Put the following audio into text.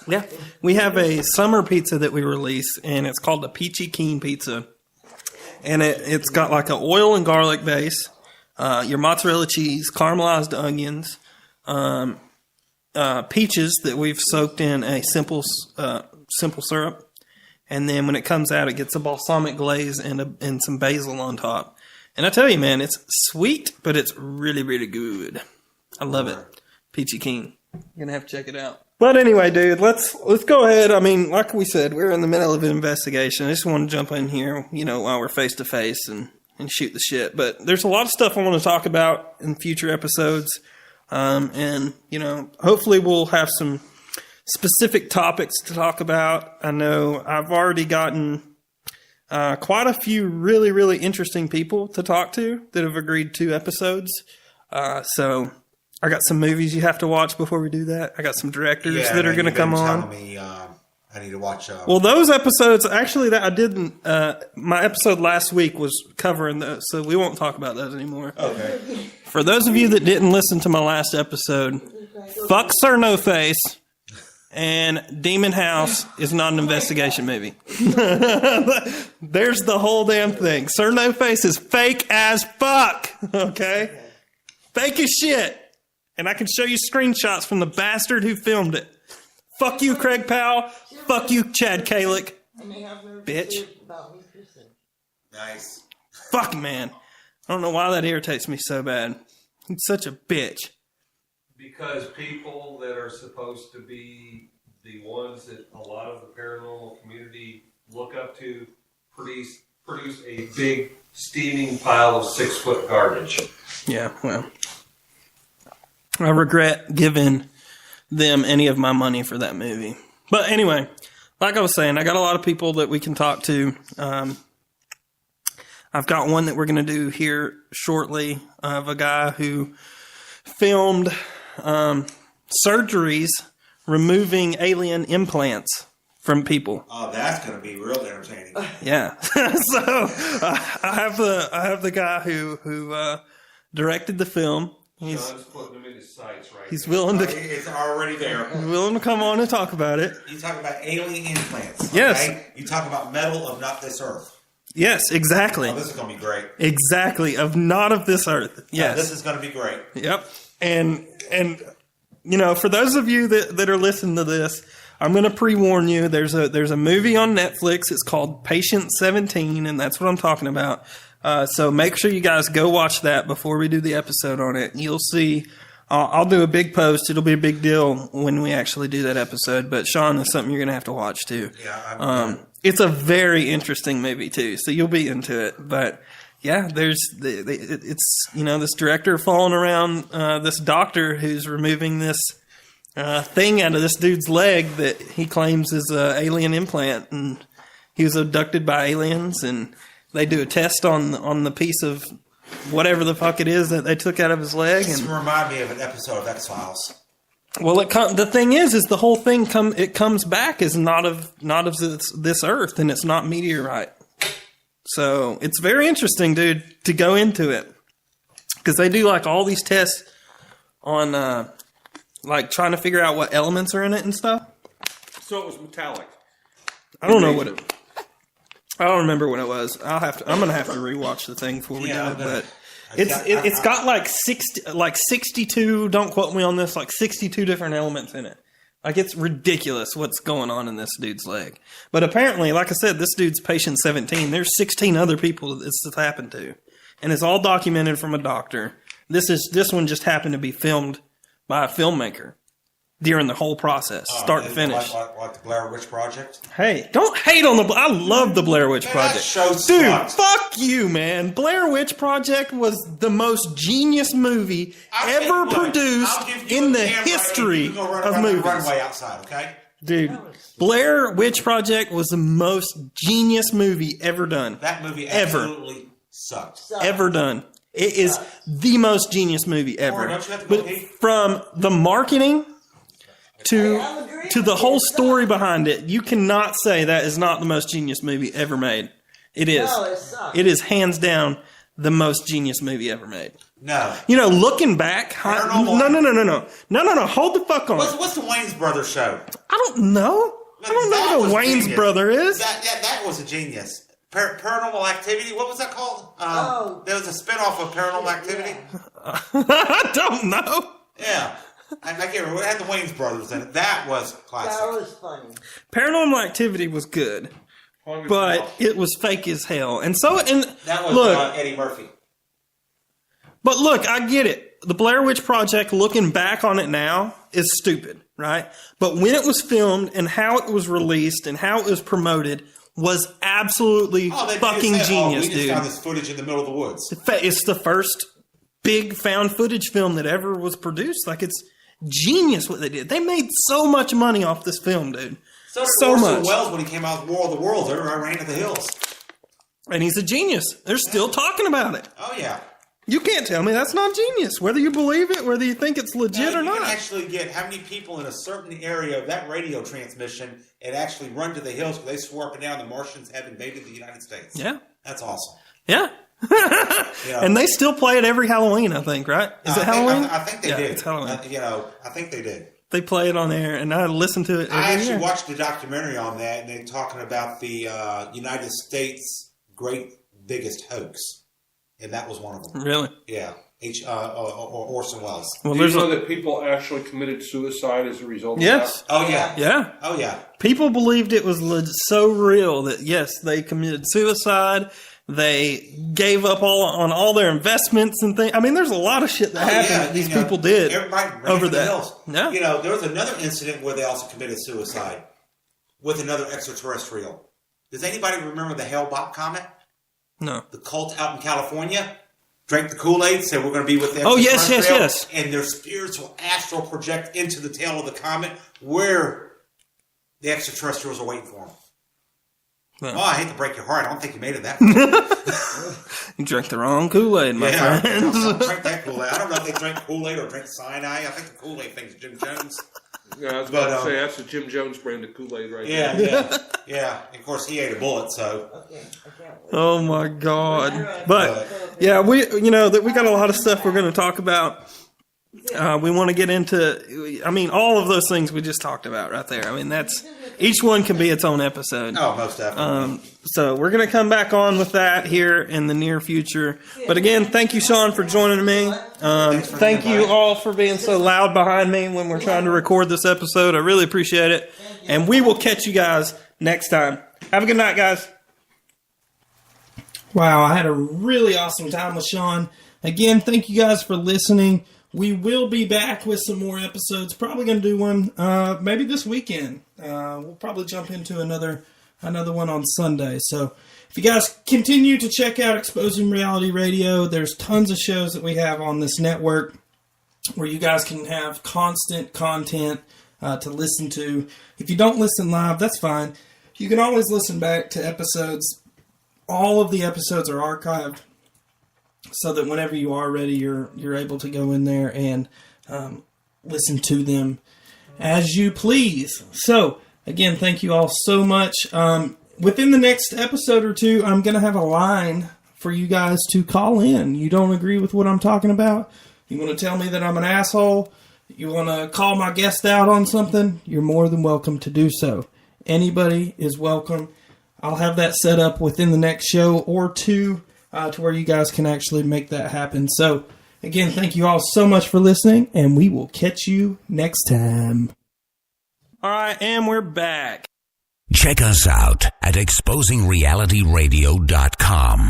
Yeah, we have a summer pizza that we release, and it's called the Peachy Keen Pizza. And it's got like an oil and garlic base, your mozzarella cheese, caramelized onions, peaches that we've soaked in a simple syrup. And then when it comes out, it gets a balsamic glaze and some basil on top. And I tell you, man, it's sweet, but it's really, really good. I love it. Peachy Keen. You're going to have to check it out. But anyway, dude, let's go ahead. I mean, like we said, we're in the middle of an investigation. I just want to jump in here, while we're face to face and shoot the shit. But there's a lot of stuff I want to talk about in future episodes. And hopefully we'll have some specific topics to talk about. I know I've already gotten quite a few really, really interesting people to talk to that have agreed to episodes. So I got some movies you have to watch before we do that. I got some directors that are going to come on. Me, I need to watch. Well, those episodes, actually, that I didn't. My episode last week was covering those, so we won't talk about those anymore. Okay. For those of you that didn't listen to my last episode, fuck Sir No Face and Demon House is not an investigation movie. There's the whole damn thing. Sir No Face is fake as fuck. Okay, fake as shit. And I can show you screenshots from the bastard who filmed it. Fuck you, Craig Powell. Fuck you, Chad Kalick. Bitch. Nice. Fuck, man. I don't know why that irritates me so bad. He's such a bitch. Because people that are supposed to be the ones that a lot of the paranormal community look up to produce a big steaming pile of 6-foot garbage. Yeah, well, I regret giving them any of my money for that movie. But anyway, like I was saying, I got a lot of people that we can talk to. I've got one that we're going to do here shortly of a guy who filmed surgeries removing alien implants from people. Oh, that's going to be real entertaining. Yeah. So I have the guy who directed the film. John's putting them in his sights right He's now. willing to. It's already there. He's willing to come on and talk about it. You talk about alien implants. Okay? Yes. You talk about metal of not this earth. Yes, exactly. Oh, this is going to be great. Exactly, of not of this earth. Yes. This is going to be great. Yep. And for those of you that are listening to this, I'm going to pre-warn you. There's a movie on Netflix. It's called Patient 17, and that's what I'm talking about. So make sure you guys go watch that before we do the episode on it. You'll see. I'll do a big post. It'll be a big deal when we actually do that episode. But Sean, is something you're going to have to watch too. Yeah. It's a very interesting movie too, so you'll be into it. But yeah, it's this director following around this doctor who's removing this thing out of this dude's leg that he claims is an alien implant, and he was abducted by aliens, and they do a test on the piece of whatever the fuck it is that they took out of his leg. This And remind me of an episode of X-Files. well, the thing is the whole thing comes back as not of this earth, and it's not meteorite. So it's very interesting, dude, to go into it, because they do like all these tests on like trying to figure out what elements are in it and stuff. So it was metallic. I don't know what it. I don't remember what it was. I'm gonna have to rewatch the thing before we do it, but it's got like 62. Don't quote me on this. Like 62 different elements in it. Like it's ridiculous what's going on in this dude's leg. But apparently, like I said, this dude's patient 17. There's 16 other people that this has happened to, and it's all documented from a doctor. This one just happened to be filmed by a filmmaker during the whole process, start to finish. Like the Blair Witch Project? Hey, don't hate on I love the Blair Witch Project. That show Dude, sucks. fuck you, man. Blair Witch Project was the most genius movie ever produced in the history of movies. Runway outside, okay? Dude, Blair Witch Project was the most genius movie ever done. That movie absolutely sucked. Ever done. It is the most genius movie ever. Don't you have to go But pee? from the marketing to the whole story behind it, you cannot say that is not the most genius movie ever made. It is. No, it sucks. It is hands down the most genius movie ever made. No. You know, looking back, Paranormal. No. Hold the fuck on. What's the Wayne's Brothers show? I don't know. I don't know That who was Wayne's genius. brother is. That was a genius. Paranormal Activity. What was that called? There was a spinoff of Paranormal Activity. I don't know. Yeah. I can't remember. It had the Wayne's Brothers in it. That was classic. That was funny. Paranormal Activity was good, but it was fake as hell. And so, That was look, Eddie Murphy. but look, I get it. The Blair Witch Project, looking back on it now, is stupid, right? But when it was filmed and how it was released and how it was promoted was absolutely fucking genius, we just dude. found this footage in the middle of the woods. It's the first big found footage film that ever was produced. Like, it's genius what they did. They made so much money off this film, dude. So Orson much. Welles, when he came out with War of the Worlds, everybody ran to the hills. And he's a genius. They're still talking about it. Oh, yeah. You can't tell me that's not genius, whether you believe it, whether you think it's legit or You not. can actually get how many people in a certain area of that radio transmission and actually run to the hills because they swore up and down the Martians have invaded the United States. Yeah. That's awesome. Yeah. Yeah. And they still play it every Halloween, I think, right? Is it Halloween? I think they did. It's Halloween. I think they did. They play it on air, and I listen to it every I actually year. watched a documentary on that, and they're talking about the United States' great biggest hoax, and that was one of them. Really? Yeah, Orson Welles. Well, Do you there's know that people actually committed suicide as a result of yes. that? Oh yeah, Yeah. oh yeah. People believed it was so real that, yes, they committed suicide. They gave up on all their investments and things. I mean, there's a lot of shit that happened that these people did Everybody ran over to the that. hills. Yeah. You know, there was another incident where they also committed suicide with another extraterrestrial. Does anybody remember the Hale-Bopp comet? No. The cult out in California drank the Kool-Aid, said we're going to be with the Oh, yes, extraterrestrial, yes. and their spirits will astral project into the tail of the comet where the extraterrestrials are waiting for them. Yeah. Oh, I hate to break your heart. I don't think you made it that far. You drank the wrong Kool-Aid, my friends. Don't drink that Kool-Aid. I don't know if they drink Kool-Aid or drink cyanide. I think the Kool-Aid thing's Jim Jones. Yeah, I was about to say, that's the Jim Jones brand of Kool-Aid right there. Yeah. And of course, he ate a bullet, so. Okay, I can't wait. Oh my God! But yeah, we got a lot of stuff we're going to talk about. We want to get into. I mean, all of those things we just talked about right there. I mean, that's each one can be its own episode. Oh, most definitely. So we're going to come back on with that here in the near future. But again, thank you, Sean, for joining me. Thank you all for being so loud behind me when we're trying to record this episode. I really appreciate it. And we will catch you guys next time. Have a good night, guys. Wow, I had a really awesome time with Sean. Again, thank you guys for listening. We will be back with some more episodes. Probably going to do one maybe this weekend. We'll probably jump into another one on Sunday. So if you guys continue to check out Exposing Reality Radio, there's tons of shows that we have on this network where you guys can have constant content to listen to. If you don't listen live, that's fine. You can always listen back to episodes. All of the episodes are archived, so that whenever you are ready, you're able to go in there and listen to them as you please. So, again, thank you all so much. Within the next episode or two, I'm going to have a line for you guys to call in. You don't agree with what I'm talking about? You want to tell me that I'm an asshole? You want to call my guest out on something? You're more than welcome to do so. Anybody is welcome. I'll have that set up within the next show or two. To where you guys can actually make that happen. So, again, thank you all so much for listening, and we will catch you next time. All right, and we're back. Check us out at exposingrealityradio.com.